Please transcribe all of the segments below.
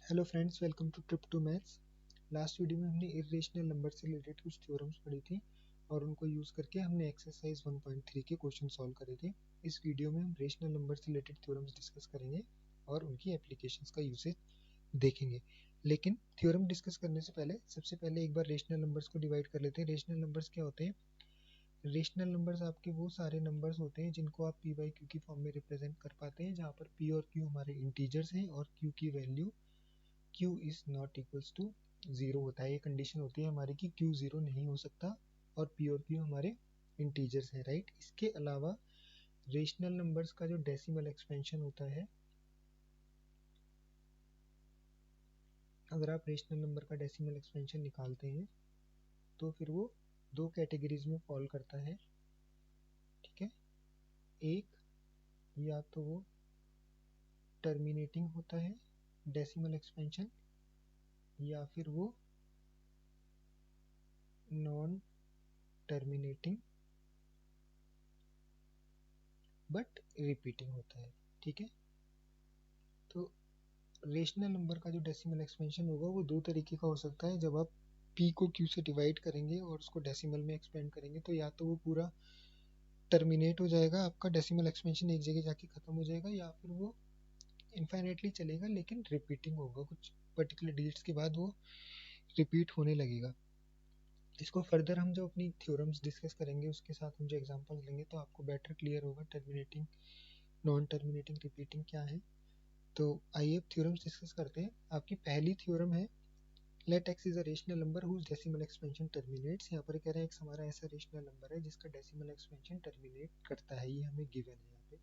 Hello friends, welcome to trip to maths. Last video में हमने irrational number से related कुछ थ्योरम्स पढ़ी थी और उनको यूज़ करके हमने एक्सरसाइज 1.3 के क्वेश्चन सॉल्व करे थे। इस वीडियो में हम रेशनल नंबर से रिलेटेड थ्योरम्स डिस्कस करेंगे और उनकी एप्लीकेशंस का यूसेज देखेंगे। लेकिन थ्योरम डिस्कस करने से पहले सबसे पहले एक बार रेशनल नंबर्स को डिवाइड कर लेते हैं। रेशनल नंबर्स क्या होते हैं? रेशनल नंबर्स आपके वो सारे नंबर्स होते हैं जिनको आप पी बाई क्यू की फॉर्म में रिप्रेजेंट कर पाते हैं, जहाँ पर पी और क्यू हमारे इंटीजर्स हैं और क्यू की value q is not equals to zero होता है। ये कंडीशन होती है हमारी कि q जीरो नहीं हो सकता और p और q हमारे इंटीजर्स हैं, राइट। इसके अलावा रेशनल नंबर्स का जो डेसिमल एक्सपेंशन होता है, अगर आप रेशनल नंबर का डेसिमल एक्सपेंशन निकालते हैं तो फिर वो दो कैटेगरीज में फॉल करता है, ठीक है। एक, या तो वो टर्मिनेटिंग होता है डेसिमल एक्सपेंशन, या फिर वो नॉन टर्मिनेटिंग बट रिपीटिंग होता है, ठीक है। तो रेशनल नंबर का जो डेसिमल एक्सपेंशन होगा वो दो तरीके का हो सकता है। जब आप p को q से डिवाइड करेंगे और उसको डेसिमल में एक्सपेंड करेंगे तो या तो वो पूरा टर्मिनेट हो जाएगा, आपका डेसिमल एक्सपेंशन एक जगह जाके खत्म हो जाएगा, या फिर वो इनफाइनाइटली चलेगा लेकिन रिपीटिंग होगा, कुछ पर्टिकुलर डिजिट्स के बाद वो रिपीट होने लगेगा। इसको फर्दर हम जो अपनी थ्योरम्स डिस्कस करेंगे उसके साथ हम जो एग्जांपल्स लेंगे तो आपको बेटर क्लियर होगा टर्मिनेटिंग, नॉन टर्मिनेटिंग, रिपीटिंग क्या है। तो आइए अब थ्योरम्स डिस्कस करते हैं। आपकी पहली थ्योरम है, let x is a rational number whose decimal expansion terminates. यहाँ पर कह रहे हैं x हमारा ऐसा रेशनल नंबर है जिसका डेसिमल एक्सपेंशन टर्मिनेट करता है, ये हमें गिवन है यहाँ पे।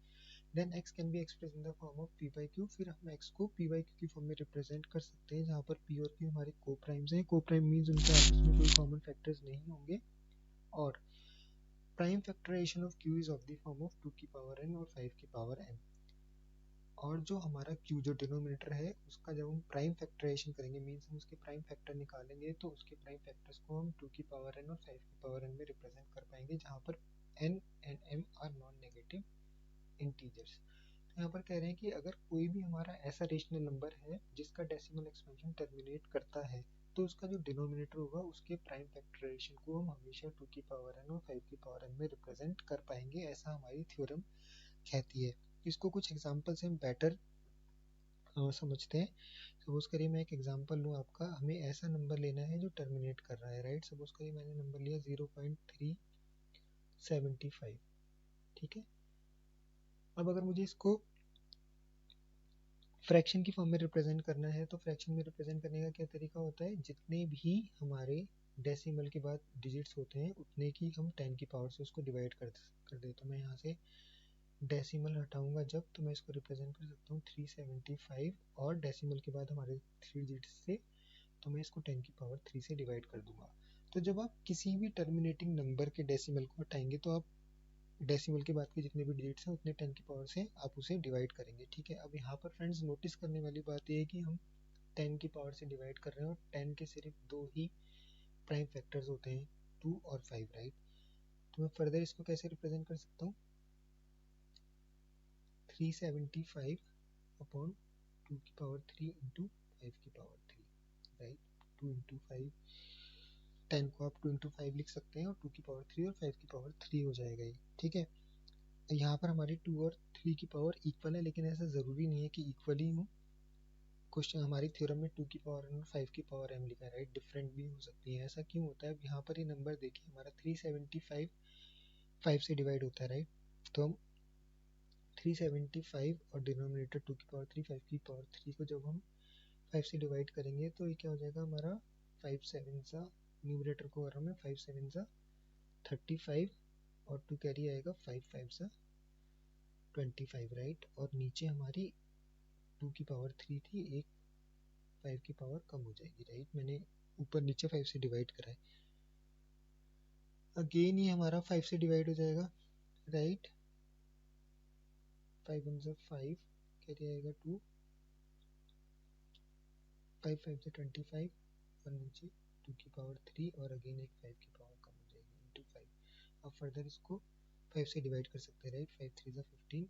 Then x can be express in the form of p by q। फिर हम x को p बाई q की फॉर्म में रिप्रेजेंट कर सकते हैं, जहाँ पर p और q हमारे को प्राइम्स हैं। को प्राइम मीन्स उनके आपस में कोई कॉमन फैक्टर्स नहीं होंगे, और prime factorization of q is of the form of 2 की पावर n और 5 की पावर n। और जो हमारा q जो डिनोमिनेटर है उसका जब हम प्राइम फैक्टराइजेशन करेंगे, मीन्स हम उसके प्राइम फैक्टर निकालेंगे, तो उसके प्राइम फैक्टर्स को हम 2 की पावर n और 5 की पावर n में रिप्रेजेंट कर पाएंगे, जहाँ पर n and m are non negative integers. तो यहाँ पर कह रहे हैं कि अगर कोई भी हमारा ऐसा रेशनल नंबर है जिसका डेसिमल एक्सपेंशन टर्मिनेट करता है तो उसका जो डिनोमिनेटर होगा उसके प्राइम फैक्टराइजेशन को हम हमेशा 2 की पावर n और 5 की पावर n में रिप्रेजेंट कर पाएंगे, ऐसा हमारी थ्योरम कहती है। इसको कुछ एग्जांपल से हम बेटर समझते हैं। सपोज करिए मैं एक एग्जांपल लूँ आपका, हमें ऐसा नंबर लेना है जो टर्मिनेट कर रहा है, राइट। सपोज करिए मैंने नंबर लिया 0.375, ठीक है। अब अगर मुझे इसको फ्रैक्शन की फॉर्म में रिप्रेजेंट करना है तो फ्रैक्शन में रिप्रेजेंट करने का क्या तरीका होता है, जितने भी हमारे डेसिमल के बाद डिजिट्स होते हैं उतने की हम 10 की पावर से उसको डिवाइड कर दे। तो मैं यहाँ से डेसिमल हटाऊंगा जब, तो मैं इसको रिप्रेजेंट कर सकता हूँ 375, और डेसिमल के बाद हमारे 3 डिजिट से, तो मैं इसको 10 की पावर 3 से डिवाइड कर दूंगा। तो जब आप किसी भी टर्मिनेटिंग नंबर के डेसिमल को हटाएंगे तो आप डेसिमल के बाद के जितने भी डिजिट्स हैं उतने 10 की पावर से आप उसे डिवाइड करेंगे, ठीक है। अब यहाँ पर फ्रेंड्स नोटिस करने वाली बात यह है कि हम 10 की पावर से डिवाइड कर रहे हैं और 10 के सिर्फ दो ही प्राइम फैक्टर्स होते हैं, 2 और 5, राइट। तो मैं फर्दर इसको कैसे रिप्रेजेंट कर सकता हूँ, 375 अपॉन 2 की पावर 3 इंटू 5 की पावर 3, राइट। 2 इंटू 5, 10 को आप 2 इंटू 5 लिख सकते हैं और 2 की पावर 3 और 5 की पावर 3 हो जाएगा ये, ठीक है। यहाँ पर हमारी 2 और 3 की पावर इक्वल है, लेकिन ऐसा ज़रूरी नहीं है कि इक्वल ही हो। क्वेश्चन हमारी थ्योरम में 2 की पावर n और 5 की पावर m लिखा है, राइट। डिफरेंट भी हो सकती है, ऐसा क्यों होता है। अब यहाँ पर ये नंबर देखिए, हमारा 375 5 से डिवाइड होता है, राइट। तो हम 375 और डिनोमिनेटर 2 की पावर 3 5 की पावर 3 को जब हम 5 से डिवाइड करेंगे तो ये क्या हो जाएगा हमारा 5 7 सा, न्यूमरेटर को कर रहा हूँ मैं, 5 7 सा 35 और 2 कैरी आएगा, 5 5 सा 25, राइट। और नीचे हमारी 2 की पावर 3 थी, एक 5 की पावर कम हो जाएगी, राइट। मैंने ऊपर नीचे 5 से डिवाइड करा है, अगेन ये हमारा 5 से डिवाइड हो जाएगा, राइट। 5 1 5 कैरी आएगा 2, 5 5 से 25 और नीचे 2 की पावर 3 और अगेन एक 5 की पावर कम हो जाएगी इंटू 5। अब फर्दर इसको 5 से डिवाइड कर सकते हैं, राइट। 5 3 15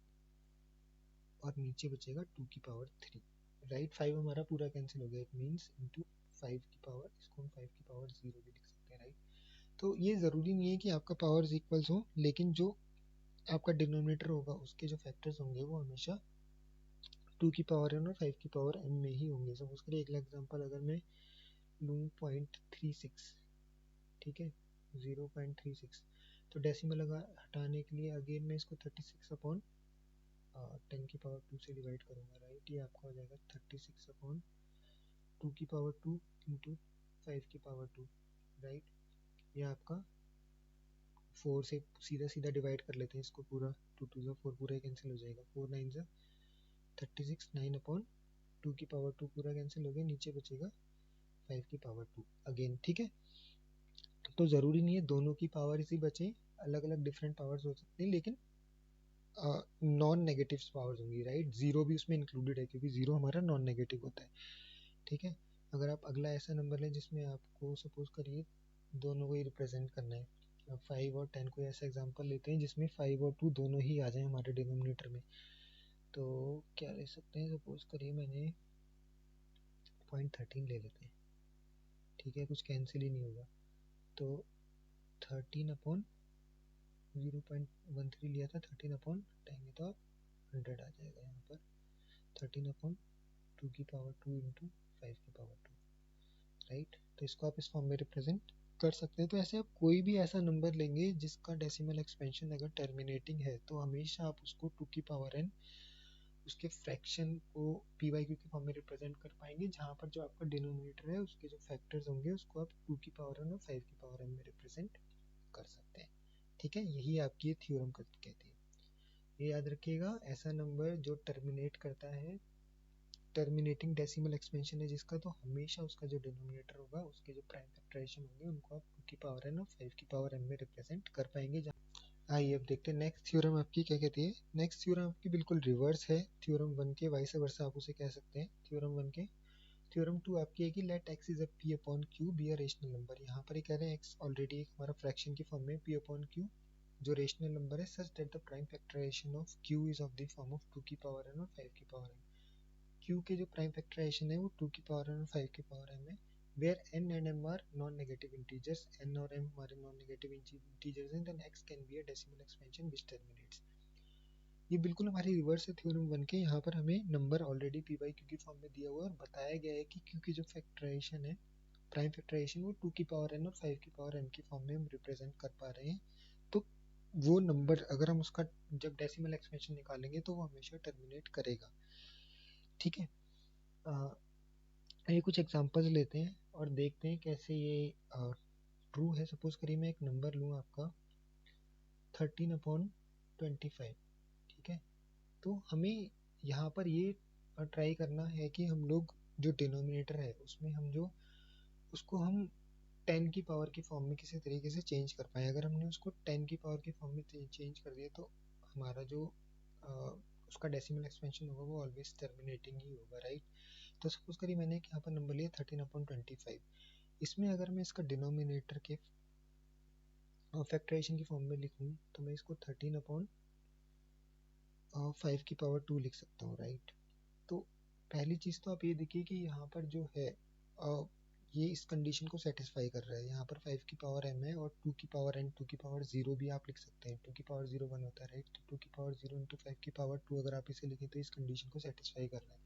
और नीचे बचेगा 2 की पावर 3, राइट। 5 हमारा पूरा कैंसिल हो गया, इट मीन्स इंटू 5 की पावर, इसको हम 5 की पावर 0 भी लिख सकते हैं, राइट। तो ये ज़रूरी नहीं है कि आपका पावर्स इक्वल्स हो, लेकिन जो आपका डिनोमिनेटर होगा उसके जो फैक्टर्स होंगे वो हमेशा 2 की पावर n और 5 की पावर m में ही होंगे। सपोज करिए एक एग्जांपल अगर मैं लूँ 0.36, ठीक है, 0.36, तो डेसिमल हटाने के लिए अगेन मैं इसको 36 अपॉन 10 की पावर 2 से डिवाइड करूँगा, राइट। ये आपका हो जाएगा 36 अपॉन 2 की पावर 2 इंटू 5 की पावर 2, राइट। ये आपका 4 से सीधा सीधा डिवाइड कर लेते हैं इसको पूरा, 2 2 ज़ा 4, पूरा कैंसिल हो जाएगा, 4 9 ज़ा 36, 9 अपॉन 2 की पावर 2 पूरा कैंसिल हो गया, नीचे बचेगा 5 की पावर 2 अगेन, ठीक है। तो ज़रूरी नहीं है दोनों की पावर ही बचे, अलग अलग डिफरेंट पावर्स हो सकते हैं, लेकिन नॉन नेगेटिव पावर्स होंगी, राइट। जीरो भी उसमें इंक्लूडेड है क्योंकि जीरो हमारा नॉन नेगेटिव होता है, ठीक है। अगर आप अगला ऐसा नंबर लें जिसमें आपको सपोज करिए दोनों को ही रिप्रेजेंट करना है, 5 और 10 कोई ऐसा एग्जांपल लेते हैं जिसमें 5 और 2 दोनों ही आ जाए हमारे डिनोमिनेटर में, तो क्या ले सकते हैं, सपोज करिए मैंने 0.13 ले लेते हैं, ठीक है, कुछ कैंसिल ही नहीं होगा, तो 13 अपॉन 0.13 लिया था, 13 अपॉन हटाएंगे तो आप 100 आ जाएगा यहाँ पर, 13 अपॉन 2 की पावर 2 इंटू 5 की पावर 2, राइट। तो इसको आप इस फॉर्म में रिप्रेजेंट कर सकते हैं। तो ऐसे आप कोई भी ऐसा नंबर लेंगे जिसका डेसिमल एक्सपेंशन अगर टर्मिनेटिंग है तो हमेशा आप उसको 2 की पावर n उसके फ्रैक्शन को पी वाई क्यू के फॉर्म में रिप्रेजेंट कर पाएंगे, जहाँ पर जो आपका डिनोमिनेटर है उसके जो फैक्टर्स होंगे उसको आप 2 की पावर n और 5 की पावर m में रिप्रेजेंट कर सकते हैं, ठीक है। यही आपकी ये थ्योरम कहती है। ये याद रखिएगा, ऐसा नंबर जो टर्मिनेट करता है, टर्मिनेटिंग डेसिमल एक्सपेंशन है जिसका, तो हमेशा उसका जो डिनोमिनेटर होगा उसके जो प्राइम फैक्टराइजेशन होंगे उनको आप 2 की पावर n और 5 की पावर m में रिप्रेजेंट कर पाएंगे। आइए अब देखते हैं नेक्स्ट थ्योरम आपकी क्या कहती है। नेक्स्ट थ्योरम आपकी बिल्कुल रिवर्स है थ्योरम 1 के, वाइस वर्सा आप उसे कह सकते हैं थ्योरम 1 के। थ्योरम 2 आपकी है कि let x is a p upon q be a rational number. यहाँ पर ये कह रहे हैं x ऑलरेडी एक हमारा फ्रैक्शन की फॉर्म में p अपॉन q जो रेशनल नंबर है, such that the prime factorization of q is of the form of 2 की पावर n और 5 की पावर m। q के जो प्राइम फैक्टराइजेशन है वो 2 की पावर n और 5 की पावर m है, where n and m are non-negative integers, n और m हमारे non-negative integers हैं, then x can be a decimal expansion which terminates। ये बिल्कुल हमारी रिवर्स है थ्योरम 1 के। यहाँ पर हमें number already P by Q की फॉर्म में दिया हुआ है और बताया गया है कि क्यू की जो फैक्टराइजेशन है, प्राइम फैक्टराइजेशन, वो 2 की पावर n और 5 की पावर m की फॉर्म में हम रिप्रेजेंट कर पा रहे हैं। तो वो नंबर अगर हम उसका जब डेसिमल एक्सपेंशन निकालेंगे तो वो हमेशा टर्मिनेट करेगा, ठीक है। ये कुछ एग्जांपल्स लेते हैं और देखते हैं कैसे ये ट्रू है। सपोज करिए मैं एक नंबर लूँ आपका 13/25, ठीक है। तो हमें यहाँ पर ये ट्राई करना है कि हम लोग जो डिनोमिनेटर है उसमें हम जो उसको हम 10 की पावर की फॉर्म में किसी तरीके से चेंज कर पाए। अगर हमने उसको 10 की पावर की फॉर्म में चेंज कर दिया तो हमारा जो अ, उसका डेसिमल एक्सपेंशन होगा वो ऑलवेज टर्मिनेटिंग ही होगा, राइट। तो सपोज करिए मैंने यहाँ पर नंबर लिया 13/25, इसमें अगर मैं इसका डिनोमिनेटर के फैक्टराइजेशन की फॉर्म में लिखूँ तो मैं इसको 13/5 की पावर 2 लिख सकता हूँ, राइट। तो पहली चीज़ तो आप ये देखिए कि यहाँ पर जो है ये इस कंडीशन को सेटिस्फाई कर रहा है। यहाँ पर 5 की पावर m है और 2 की पावर n, 2 की पावर 0 भी आप लिख सकते हैं, 2 की पावर 0 1 होता है, राइट। तो 2 की पावर 0 इंटू 5 की पावर 2 अगर आप इसे लिखें तो इस कंडीशन को सेटिस्फाई कर रहा है।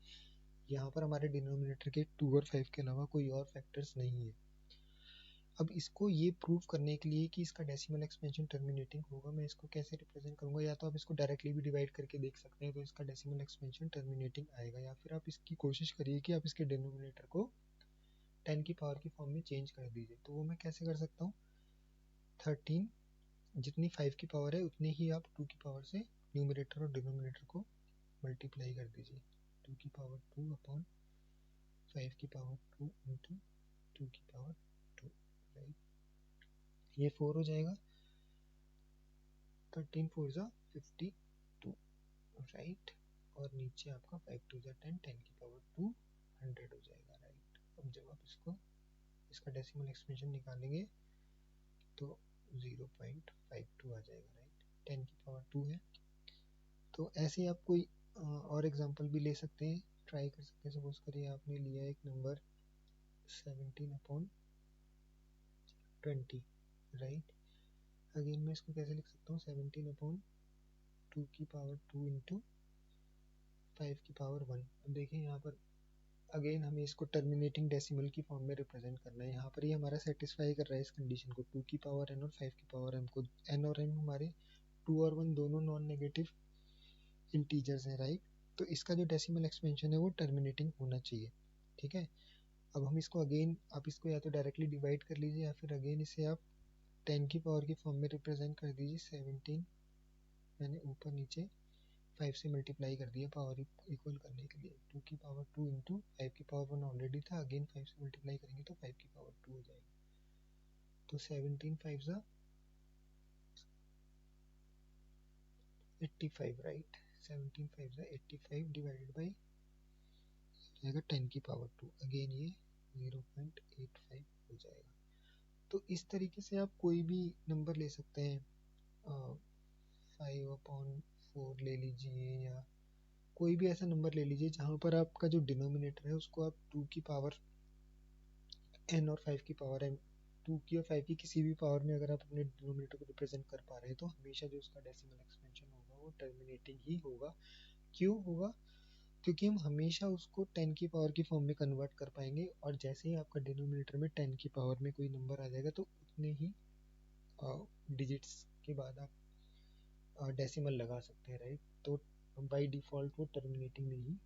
यहाँ पर हमारे डिनोमिनेटर के 2 और 5 के अलावा कोई और फैक्टर्स नहीं है। अब इसको ये प्रूव करने के लिए कि इसका डेसिमल एक्सपेंशन टर्मिनेटिंग होगा, मैं इसको कैसे रिप्रेजेंट करूंगा, या तो आप इसको डायरेक्टली भी डिवाइड करके देख सकते हैं तो इसका डेसिमल एक्सपेंशन टर्मिनेटिंग आएगा, या फिर आप इसकी कोशिश करिए कि आप इसके डिनोमिनेटर को 10 की पावर की फॉर्म में चेंज कर दीजिए। तो वो मैं कैसे कर सकता हूँ, 13 जितनी 5 की पावर है उतनी ही आप 2 की पावर से न्यूमरेटर और डिनोमिनेटर को मल्टीप्लाई कर दीजिए, 2 की पावर 2 अपॉन 5 की पावर 2 इंटू 2 की पावर 2, राइट। ये 4 हो जाएगा, 13 4 ज़ा 52, राइट। और नीचे आपका 5 2 ज़ा 10, 10 की पावर 2 100 हो जाएगा, राइट। अब जब आप इसका डेसिमल एक्सपेंशन निकालेंगे तो 0.52 आ जाएगा, राइट। 10 की पावर 2 है। तो ऐसे आप कोई और एग्जांपल भी ले सकते हैं ट्राई कर सकते हैं। सपोज करिए आपने लिया एक नंबर 17/20, राइट। अगेन मैं इसको कैसे लिख सकता हूँ, 17/2 की पावर 2 इंटू 5 की पावर 1। अब देखिए यहाँ पर अगेन हमें इसको टर्मिनेटिंग डेसिमल की फॉर्म में रिप्रेजेंट करना है। यहाँ पर ये हमारा सेटिस्फाई कर रहा है इस कंडीशन को, 2 की पावर n और 5 की पावर m को। n और m हमारे 2 और 1 दोनों नॉन नेगेटिव इंटीजर्स हैं, राइट। तो इसका जो डेसिमल एक्सपेंशन है वो टर्मिनेटिंग होना चाहिए, ठीक है। अब हम इसको अगेन, आप इसको या तो डायरेक्टली डिवाइड कर लीजिए या फिर अगेन इसे आप 10 की पावर की फॉर्म में रिप्रेजेंट कर दीजिए। 17 मैंने ऊपर नीचे 5 से मल्टीप्लाई कर दिया पावर इक्वल करने के लिए। 2 की पावर 2 इंटू 5 की पावर 1 ऑलरेडी था, अगेन 5 से मल्टीप्लाई करेंगे तो 5 की पावर 2 हो जाएगा। तो 17 5 ज़ा 85, राइट। 17 5 ज़ा 85 डिवाइडेड बाई जाएगा 10 की पावर 2, अगेन ये 0.85 हो जाएगा। तो इस तरीके से आप कोई भी नंबर ले सकते हैं, 5/4 ले लीजिए या कोई भी ऐसा नंबर ले लीजिए जहाँ पर आपका जो डिनोमिनेटर है उसको आप 2 की पावर n और 5 की पावर m, 2 की और 5 की किसी भी पावर में अगर आप अपने डिनोमिनेटर को रिप्रेजेंट कर पा रहे हैं तो हमेशा जो उसका डेसिमल एक्सपेंशन होगा वो टर्मिनेटिंग ही होगा। क्यों होगा? क्योंकि हम हमेशा उसको 10 की पावर की फॉर्म में कन्वर्ट कर पाएंगे, और जैसे ही आपका डिनोमिनेटर में 10 की पावर में कोई नंबर आ जाएगा तो उतने ही डिजिट्स के बाद आप डेसिमल लगा सकते हैं, राइट। तो बाय डिफ़ॉल्ट वो टर्मिनेटिंग में ही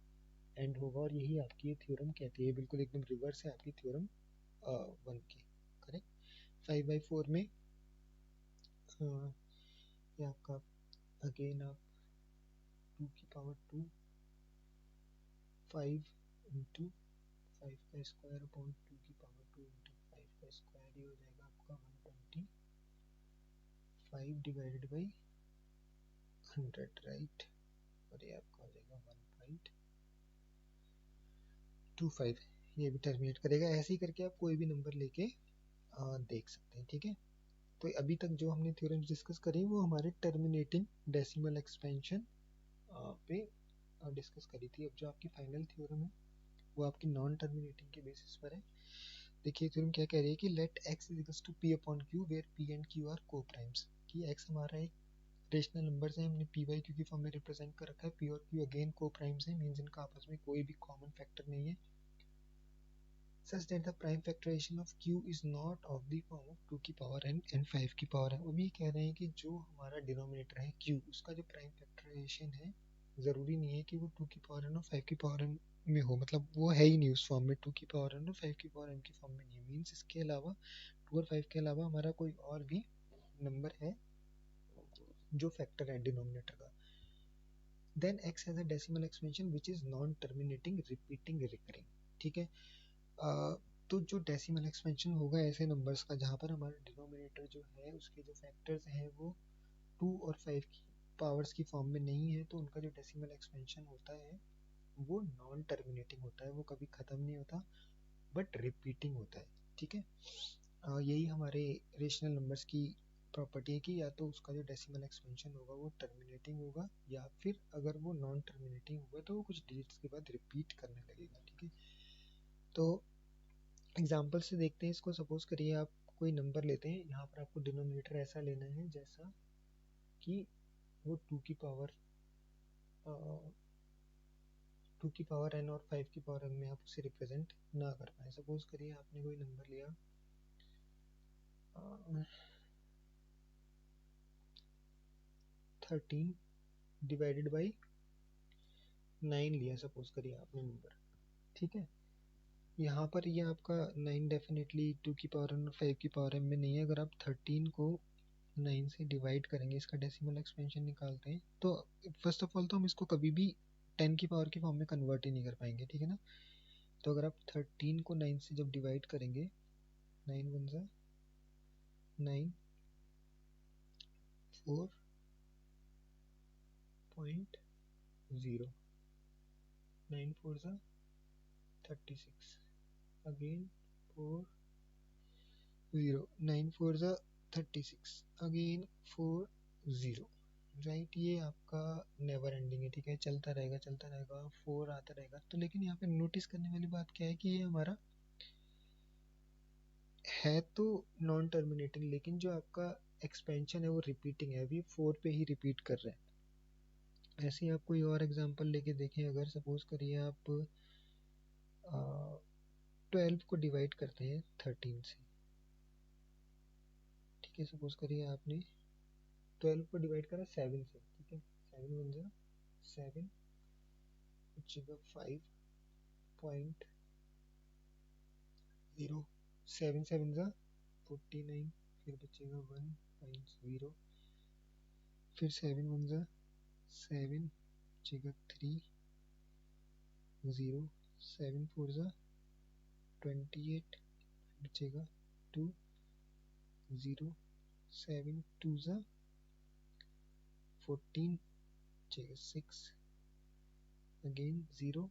एंड होगा, और यही आपकी ये थ्योरम कहती है। बिल्कुल एकदम रिवर्स है आपकी थ्योरम 1 की, करेक्ट। 5/4 में ये आपका अगेन आप 2 की पावर 2 5 इंटू 5 का स्क्वायर अपॉन 2 की पावर 2 इंटू 5 का स्क्वायर, ये हो जाएगा आपका 125 डिवाइडेड बाई 100, राइट। और ये आपका हो जाएगा 1.25, ये भी टर्मिनेट करेगा। ऐसे ही करके आप कोई भी नंबर लेके देख सकते हैं, ठीक है। तो अभी तक जो हमने थ्योरम्स डिस्कस करी वो हमारे टर्मिनेटिंग डेसिमल एक्सपेंशन पे डिस्कस करी थी। अब जो आपकी फाइनल थ्योरम है वो आपकी नॉन टर्मिनेटिंग के बेसिस पर है। देखिए थ्योरम क्या कह रही है कि let x equals to p upon q where p and q are coprimes, कि x हमारा एक रेशनल नंबर्स है, हमने p बाई q की फॉर्म में रिप्रेजेंट कर रखा है। p और q अगेन को प्राइम्स है, मींस इनका आपस में कोई भी कॉमन फैक्टर नहीं है। such that the prime factorization of q is not of the form of 2 की पावर n and 5 की पावर है। वो भी कह रहे हैं कि जो हमारा डिनोमिनेटर है q, उसका जो प्राइम फैक्टराइजेशन है ज़रूरी नहीं है कि वो 2 की पावर n और 5 की पावर n में हो, मतलब वो है ही नहीं उस फॉर्म में, 2 की पावर n और 5 की पावर m की फॉर्म में नहीं है। मीन्स इसके अलावा 2 और 5 के अलावा हमारा कोई और भी नंबर है जो फैक्टर है डिनोमिनेटर का। Then x has a decimal expansion which is non terminating repeating recurring, ठीक है। तो जो डेसिमल एक्सपेंशन होगा ऐसे नंबर्स का जहाँ पर हमारा डिनोमिनेटर जो है उसके जो फैक्टर्स हैं वो 2 और 5 की पावर्स की फॉर्म में नहीं है, तो उनका जो डेसिमल एक्सपेंशन होता है वो नॉन टर्मिनेटिंग होता है, वो कभी ख़त्म नहीं होता बट रिपीटिंग होता है, ठीक है। यही हमारे रेशनल नंबर्स की प्रॉपर्टी है कि या तो उसका जो डेसिमल एक्सपेंशन होगा वो टर्मिनेटिंग होगा, या फिर अगर वो नॉन टर्मिनेटिंग होगा तो वो कुछ डिजिट्स के बाद रिपीट करने लगेगा, ठीक है। तो एग्जाम्पल से देखते हैं इसको। सपोज करिए आप कोई नंबर लेते हैं, यहाँ पर आपको डिनोमिनेटर ऐसा लेना है जैसा कि वो 2 की पावर n और 5 की पावर m में आप उसे रिप्रेजेंट ना कर पाए। सपोज करिए आपने कोई नंबर लिया 13 डिवाइडेड बाई 9 लिया, सपोज करिए आपने नंबर, ठीक है। यहाँ पर ये आपका 9 डेफिनेटली 2 की पावर n और 5 की पावर m में नहीं है। अगर आप 13 को 9 से डिवाइड करेंगे, इसका डेसिमल एक्सपेंशन निकालते हैं, तो फर्स्ट ऑफ ऑल तो हम इसको कभी भी 10 की पावर की फॉर्म में कन्वर्ट ही नहीं कर पाएंगे, ठीक है ना। तो अगर आप 13 को 9 से जब डिवाइड करेंगे, 9 1 ज़ा 9 4.0, 9 4 ज़ा 36, अगेन 4 0, 9 4 ज़ा 36, अगेन 4 0, राइट, ये आपका नेवर एंडिंग है, ठीक है, चलता रहेगा 4 आता रहेगा। तो लेकिन यहाँ पे नोटिस करने वाली बात क्या है कि ये हमारा है तो नॉन टर्मिनेटिंग, लेकिन जो आपका एक्सपेंशन है वो रिपीटिंग है, अभी 4 पे ही रिपीट कर रहे हैं। ऐसे ही आप कोई और एग्जांपल लेके देखें, अगर सपोज करिए आप 12 को डिवाइड करते हैं 13 से, ठीक है, सपोज करिए आपने 12 को डिवाइड करा 7 से, ठीक है, 7 बन जाए 7 बचेगा 5.0, 7 7 जा 49, फिर बचेगा 1.0, फिर 7 1 जा 7 बचेगा 3 0, 7 4 जा 28 बचेगा 2 0, 7 2 जा 14 बचेगा 6, अगेन 0,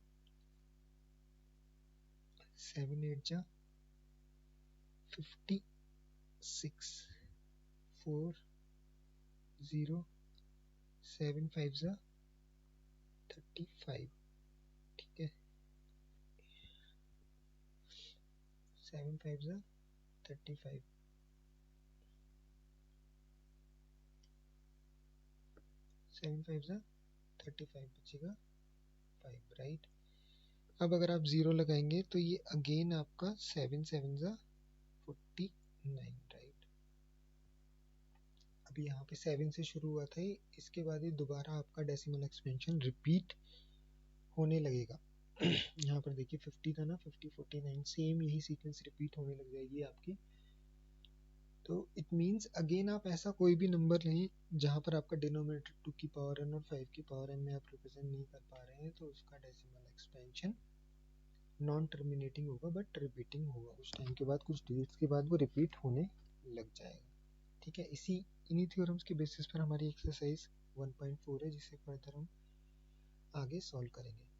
7 8 जा 56, 4 0, 7 5 जा 35, ठीक है, 7 5 जा 35, 7 5 जा 35 बचेगा 5, राइट। अब अगर आप 0 लगाएंगे तो ये अगेन आपका 7 7 जा 49, राइट। अभी यहाँ पे 7 से शुरू हुआ था, इसके बाद ये दोबारा आपका डेसिमल एक्सपेंशन रिपीट होने लगेगा। यहाँ पर देखिए 50 था ना, 50 49, सेम यही सीक्वेंस रिपीट होने लग जाएगी आपकी। तो इट मीन्स अगेन आप ऐसा कोई भी नंबर लें जहाँ पर आपका डिनोमिनेटर 2 की पावर n और 5 की पावर n में आप रिप्रेजेंट नहीं कर पा रहे हैं, तो उसका डेसिमल एक्सपेंशन नॉन टर्मिनेटिंग होगा बट रिपीटिंग होगा। उस टाइम के बाद कुछ डिजिट्स के बाद वो रिपीट होने लग जाएगा, ठीक है। इन्हीं थ्योरम्स के बेसिस पर हमारी एक्सरसाइज 1.4 है, जिसे फर्दर हम आगे सॉल्व करेंगे।